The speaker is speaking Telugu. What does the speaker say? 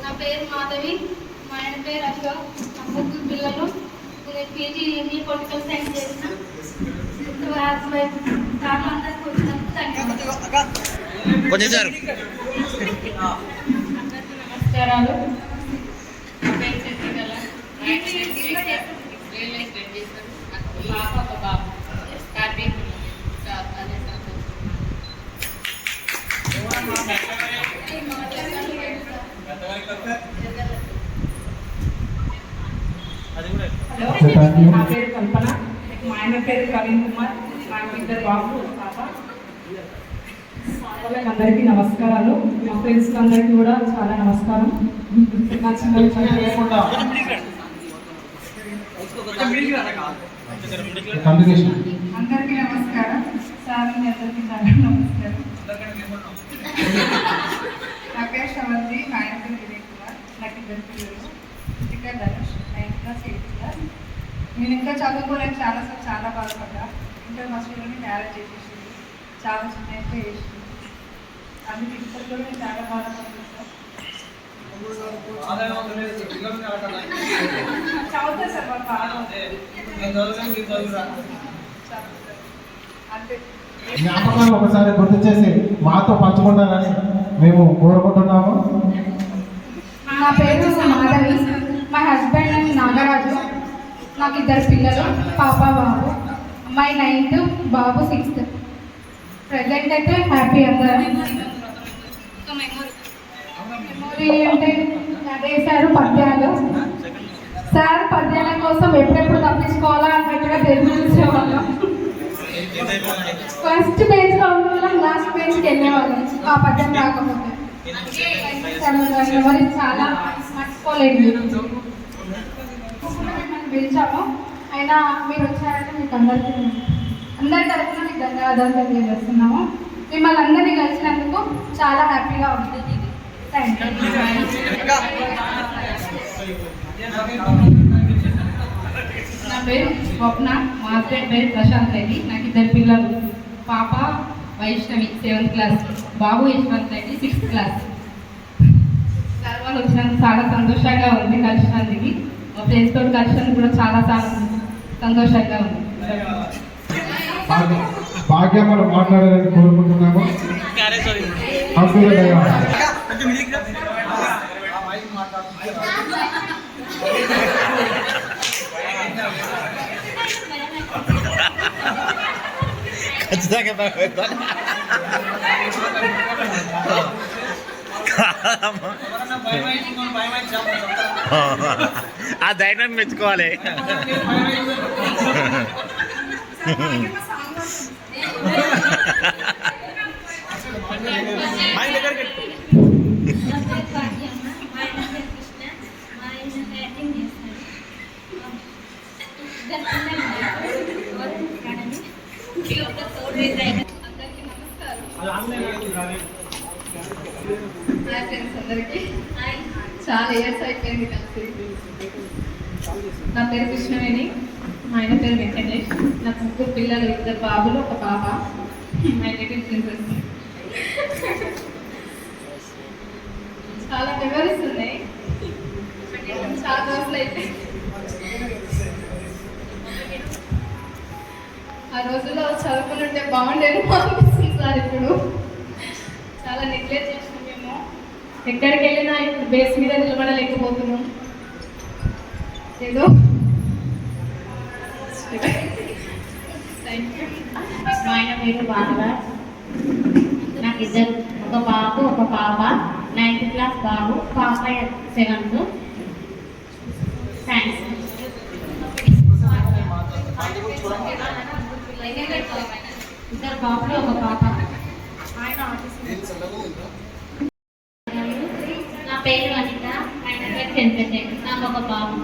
నా పేరు మాధవి, మా ఆయన పేరు అశోక్. నా ముగ్గురు పిల్లలు. నేను పీజీ ఎంఈ పొలిటికల్ సైన్స్ చేసిన. అందరికీ వచ్చినందుకు ధన్యవాదాలు. నమస్కారాలు. నా పేరు కల్పన, మా ఆయన పేరు ప్రవీణ్ కుమార్, నాకు ఇద్దరు బాబు పాప. అందరికీ నమస్కారాలు. మా ఫ్రెండ్స్ అందరికీ కూడా చాలా నమస్కారం. అందరికీ నమస్కారం. సార్ అందరికీ చాలా నమస్కారం. నా పేరు శ్రవంతి, మా ఆయన పేరు వినయ్ కుమార్, నాకు ఇద్దరు పిల్లలు. ఇక్కడ Dhanush 9th class 8th class. నేను ఇంకా చదువుకోలేక చాలా బాధపడ్డా. ఇంటర్ హాస్టల్లోనే మ్యారేజ్ చేసేసింది, చాలా చిన్న అయితే చేసింది. అందుకే ఇప్పుడు కూడా నేను చాలా బాధపడ్డాను సార్. చదువుతా సార్ వాళ్ళు అంతే. జ్ఞాపకాలు ఒకసారి గుర్తు చేసి మాతో పంచుకుంటారని మేము కోరుకుంటున్నాము. నా పేరు మాధవి, మా హస్బెండ్ నాగరాజు. నాకు ఇద్దరు పిల్లలు, పాప బాబు. అమ్మాయి 9th, బాబు 6th. ప్రజెంట్ అయితే హ్యాపీ అందరం. మెమొరీ అంటే అదే సార్ పద్యాలు. సార్ పద్యాల కోసం ఎప్పుడెప్పుడు తప్పించుకోవాలా అన్నట్టుగా తెలిసేవాళ్ళం. ఫస్ట్ పేజ్లో ఉండడం లాస్ట్ పేజ్కి వెళ్ళేవాళ్ళం ఆ పద్యం రాకపోతే. మెమొరీ చాలా మర్చిపోలేదు. మిమ్మల్ని పిలిచాము, అయినా మీరు వచ్చారంటే మీకు అందరి తరఫున మీకు ధన్యవాదాలు తెలియజేస్తున్నాము. మిమ్మల్ని అందరినీ కలిసినందుకు చాలా హ్యాపీగా ఉంటుంది. Thank you. నా పేరు స్వప్న, మా హస్బెండ్ పేరు ప్రశాంత్ రెడ్డి. నాకు ఇద్దరు పిల్లలు, పాప వైష్ణవి 7th class, బాబు Yashwant Reddy 6th class. Sir వాళ్ళు వచ్చినందుకు చాలా సంతోషంగా ఉంది. కలిసినందుకు మా ఫ్రెండ్స్ తోటి కలిసినందుకు కూడా చాలా సంతోషంగా ఉంది. భాగ్యమ్మను మాట్లాడాలని కోరుకుంటున్నాము. ఆ ధైర్యం మెచ్చుకోవాలి. చాలా ఇయర్స్ అయిపోయింది కలిసి. నా పేరు కృష్ణవేణి, మా ఆయన పేరు వెంకటేష్. నాకు ముగ్గురు పిల్లలు, ఇద్దరు బాబులు, ఒక పాప. My little princess. చాలా మెమరీస్ ఉన్నాయి. చాలా రోజులు అయితే ఆ రోజుల్లో చదువుకుని ఉంటే బాగుండేది అనిపిస్తుంది సార్. ఇప్పుడు చాలా నెగ్లెక్ట్ చేసినాం మేము. ఎక్కడికి వెళ్ళినా ఇప్పుడు బేస్ మీద నిలబడలేకపోతున్నాం. ఏదో మా ఆయన పేరు బాలరాజ్. నాకు ఇద్దరు, ఒక బాబు ఒక పాప. 9th class బాబు, పాప 7th. థ్యాంక్స్. ఇద్దరు బాబులు ఒక పాప. నా పేరు అనిత, ఆయన పేరు చెంపే. నాకు ఒక బాబు.